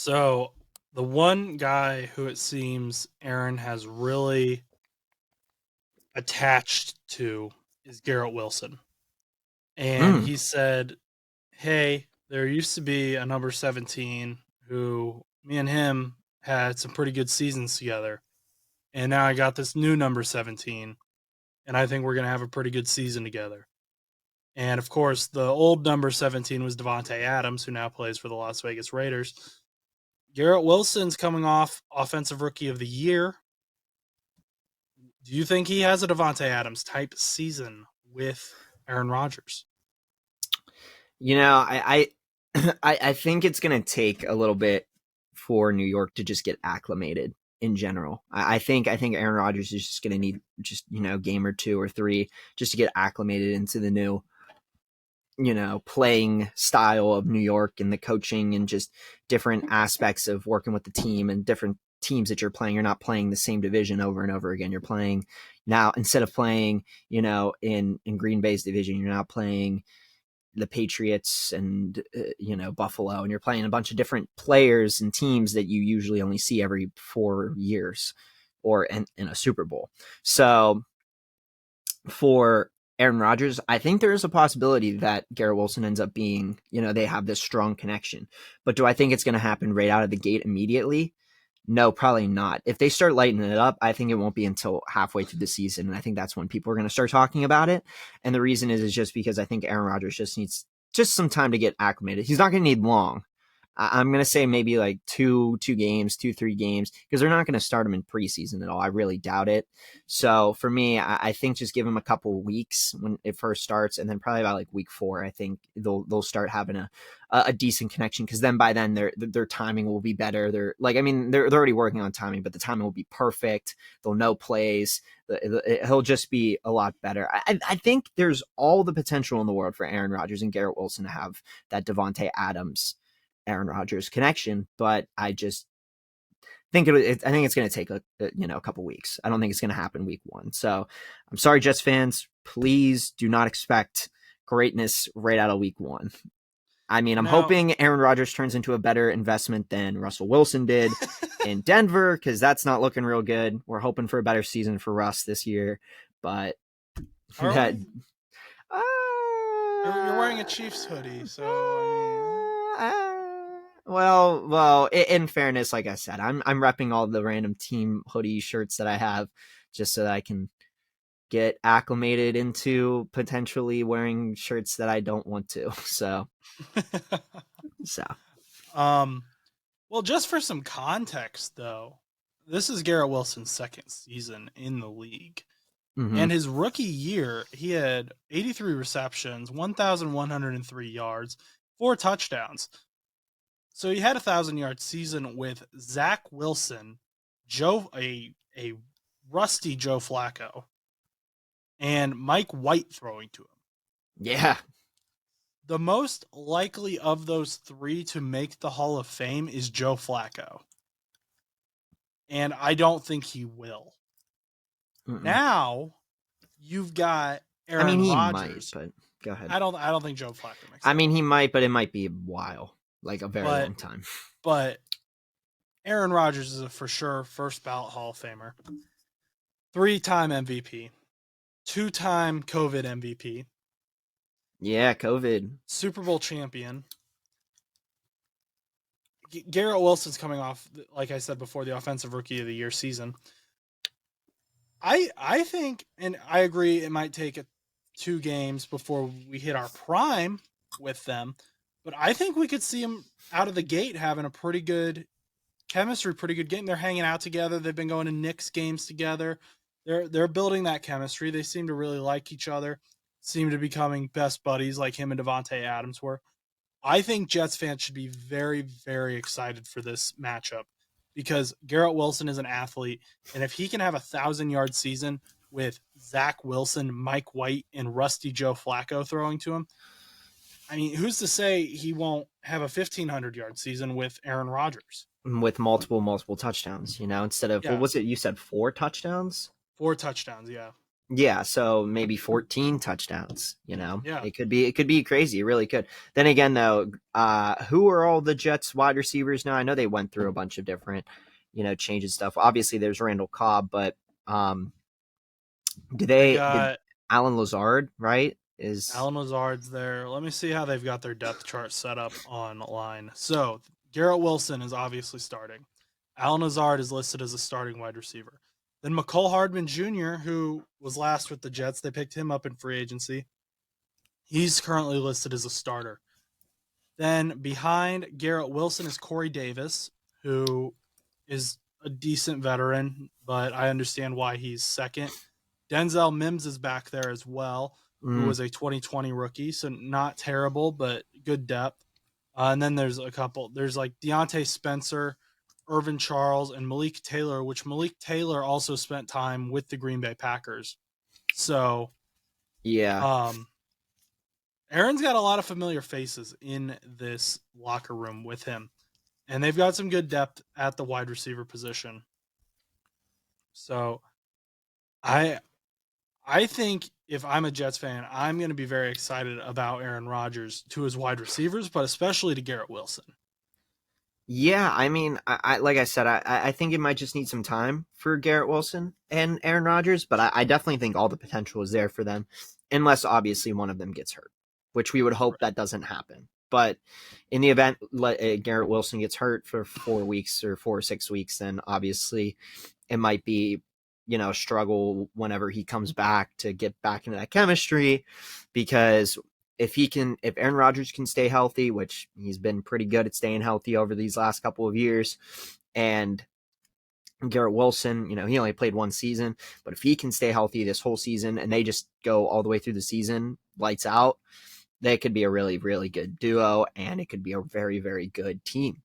So the one guy who it seems Aaron has really attached to is Garrett Wilson. And Mm. he said, hey, there used to be a number 17 who me and him had some pretty good seasons together. And now I got this new number 17, and I think we're going to have a pretty good season together. And of course, the old number 17 was Davante Adams, who now plays for the Las Vegas Raiders. Garrett Wilson's coming off Offensive Rookie of the Year. Do you think he has a Davante Adams type season with Aaron Rodgers? I think it's going to take a little bit for New York to just get acclimated in general. I think Aaron Rodgers is just going to need just game or two or three just to get acclimated into the new playing style of New York and the coaching and just different aspects of working with the team and different teams that you're playing. You're not playing the same division over and over again. You're playing now, instead of playing in Green Bay's division, you're now playing the Patriots and Buffalo, and you're playing a bunch of different players and teams that you usually only see every 4 years or in a Super Bowl. So for Aaron Rodgers, I think there is a possibility that Garrett Wilson ends up being, they have this strong connection. But do I think it's going to happen right out of the gate immediately? No, probably not. If they start lighting it up, I think it won't be until halfway through the season. And I think that's when people are going to start talking about it. And the reason is just because I think Aaron Rodgers just needs just some time to get acclimated. He's not going to need long. I'm going to say maybe like two games, 3 games, because they're not going to start him in preseason at all. I really doubt it. So for me, I think just give him a couple of weeks when it first starts, and then probably about like week 4, I think they'll start having a decent connection, because then by then their timing will be better. They're already working on timing, but the timing will be perfect. They'll know plays. He'll just be a lot better. I think there's all the potential in the world for Aaron Rodgers and Garrett Wilson to have that Davante Adams Aaron Rodgers connection, but I just think I think it's going to take a couple weeks. I don't think it's going to happen week 1. So I'm sorry, Jets fans. Please do not expect greatness right out of week 1. I mean, I'm hoping Aaron Rodgers turns into a better investment than Russell Wilson did in Denver, because that's not looking real good. We're hoping for a better season for Russ this year, but You're wearing a Chiefs hoodie, so I mean. Well, in fairness, like I said, I'm repping all the random team hoodie shirts that I have, just so that I can get acclimated into potentially wearing shirts that I don't want to. So. Well, just for some context, though, this is Garrett Wilson's second season in the league. Mm-hmm. And his rookie year, he had 83 receptions, 1,103 yards, 4 touchdowns. So he had a 1,000-yard season with Zach Wilson, a rusty Joe Flacco, and Mike White throwing to him. Yeah. The most likely of those 3 to make the Hall of Fame is Joe Flacco. And I don't think he will. Mm-mm. Now, you've got Aaron Rodgers. He might, but go ahead. I don't think Joe Flacco makes it. I mean, he might, but it might be a while. Like a very long time. But Aaron Rodgers is a for sure first ballot Hall of Famer. 3-time MVP. 2-time COVID MVP. Yeah, COVID. Super Bowl champion. Garrett Wilson's coming off, like I said before, the Offensive Rookie of the Year season. I think, and I agree, it might take 2 games before we hit our prime with them. But I think we could see them out of the gate having a pretty good chemistry, pretty good game. They're hanging out together. They've been going to Knicks games together. They're building that chemistry. They seem to really like each other, seem to be becoming best buddies like him and Davante Adams were. I think Jets fans should be very, very excited for this matchup, because Garrett Wilson is an athlete, and if he can have a 1,000-yard season with Zach Wilson, Mike White, and rusty Joe Flacco throwing to him, I mean, who's to say he won't have a 1,500-yard season with Aaron Rodgers? With multiple touchdowns, instead of, what was it? You said 4 touchdowns? 4 touchdowns, yeah. Yeah, so maybe 14 touchdowns, you know. Yeah, It could be crazy, it really could. Then again though, who are all the Jets wide receivers now? I know they went through a bunch of different, changes stuff. Obviously there's Randall Cobb, but they did got Alan Lazard, right? Is Alan Lazard's there. Let me see how they've got their depth chart set up online. So Garrett Wilson is obviously starting. Alan Lazard is listed as a starting wide receiver. Then McCole Hardman Jr., who was last with the Jets, they picked him up in free agency. He's currently listed as a starter. Then behind Garrett Wilson is Corey Davis, who is a decent veteran, but I understand why he's second. Denzel Mims is back there as well, who mm, was a 2020 rookie, so not terrible, but good depth. And then there's a couple. There's like Deontay Spencer, Irvin Charles, and Malik Taylor, which Malik Taylor also spent time with the Green Bay Packers. So yeah. um, Aaron's got a lot of familiar faces in this locker room with him, and they've got some good depth at the wide receiver position. So I I think if I'm a Jets fan, I'm going to be very excited about Aaron Rodgers to his wide receivers, but especially to Garrett Wilson. Yeah, I mean, I like I said, I think it might just need some time for Garrett Wilson and Aaron Rodgers, but I definitely think all the potential is there for them, unless obviously one of them gets hurt, which we would hope Right. that doesn't happen. But in the event Garrett Wilson gets hurt for 4 weeks or 4 or 6 weeks, then obviously it might be, a struggle whenever he comes back to get back into that chemistry, because if Aaron Rodgers can stay healthy, which he's been pretty good at staying healthy over these last couple of years, and Garrett Wilson, he only played one season, but if he can stay healthy this whole season and they just go all the way through the season, lights out, they could be a really, really good duo, and it could be a very, very good team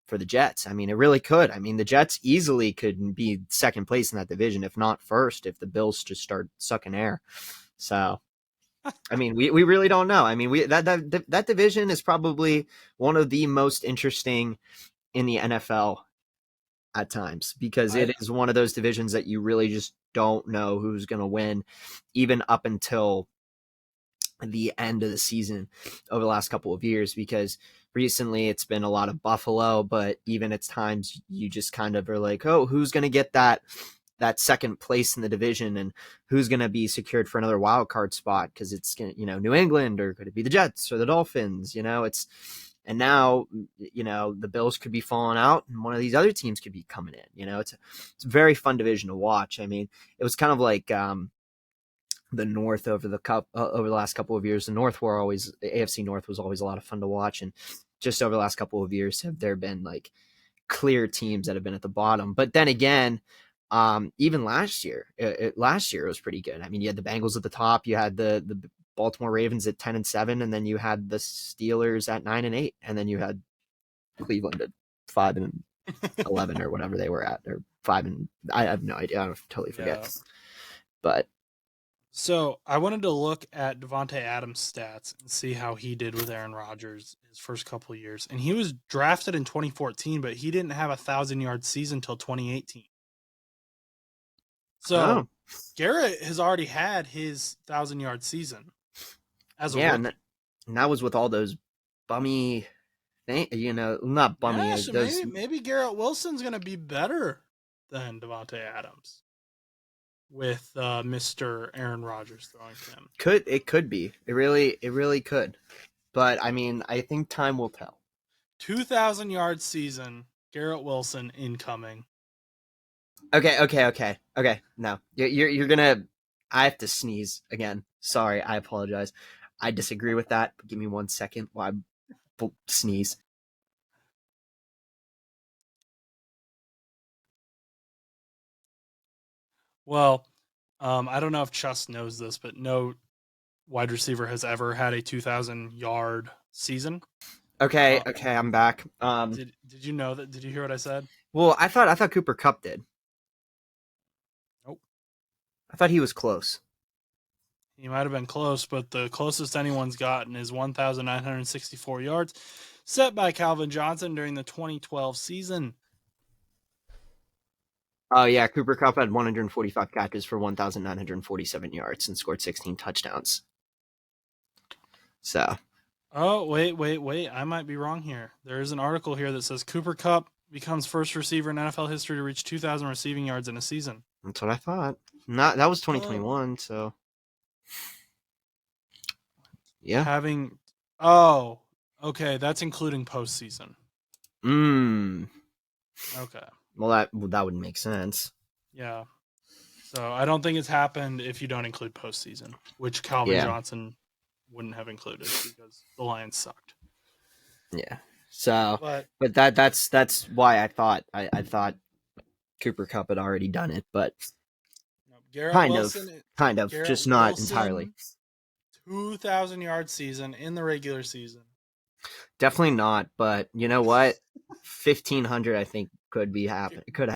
for the Jets. I mean, it really could. I mean, the Jets easily could be second place in that division, if not first, if the Bills just start sucking air. So I mean, we really don't know. I mean, we that division is probably one of the most interesting in the NFL at times, because I it is one of those divisions that you really just don't know who's going to win, even up until the end of the season over the last couple of years, because recently it's been a lot of Buffalo, but even at times you just kind of are like, oh, who's going to get that second place in the division, and who's going to be secured for another wild card spot, because it's going to, New England, or could it be the Jets or the Dolphins, and now, the Bills could be falling out and one of these other teams could be coming in. It's a very fun division to watch. I mean, it was kind of like the North over the last couple of years. The North were always AFC North was always a lot of fun to watch, and just over the last couple of years have there been like clear teams that have been at the bottom. But then again, even last year, last year it was pretty good. I mean, you had the Bengals at the top, you had the Baltimore Ravens at 10-7, and then you had the Steelers at 9-8, and then you had Cleveland at 5-11 or whatever they were at, or I have no idea. I totally yeah. forget. But So I wanted to look at Davante Adams' stats and see how he did with Aaron Rodgers his first couple of years. And he was drafted in 2014, but he didn't have 1,000-yard season until 2018. So oh Garrett has already had his 1,000-yard season as a yeah, rookie. and that was with all those bummy not bummy, Yeah, so those maybe Garrett Wilson's going to be better than Davante Adams with Mr. Aaron Rodgers throwing to him. could be. It really could. But I mean, I think time will tell. 2,000-yard season, Garrett Wilson incoming. Okay. No, you're gonna. I have to sneeze again. Sorry, I apologize. I disagree with that. But give me 1 second while I sneeze. Well, I don't know if Chus knows this, but no wide receiver has ever had a 2,000-yard season. Okay, Uh, I'm back. did you know that? Did you hear what I said? Well, I thought Cooper Cup did. Nope. I thought he was close. He might have been close, but the closest anyone's gotten is 1,964 yards, set by Calvin Johnson during the 2012 season. Oh yeah, Cooper Kupp had 145 catches for 1,947 yards and scored 16 touchdowns. So Oh, wait. I might be wrong here. There is an article here that says Cooper Kupp becomes first receiver in NFL history to reach 2,000 receiving yards in a season. that's what I thought. Not that was Oh. 2021. So yeah. Having. Oh, okay. That's including postseason. Okay. Well, that would make sense. Yeah. So I don't think it's happened if you don't include postseason, which Calvin Yeah. Johnson wouldn't have included because the Lions sucked. Yeah. So, But that's why I thought Cooper Kupp had already done it, but Garrett kind Wilson, of, just not entirely. 2,000 yard season in the regular season. Definitely not, but you know what? 1,500 I think could be happen. Could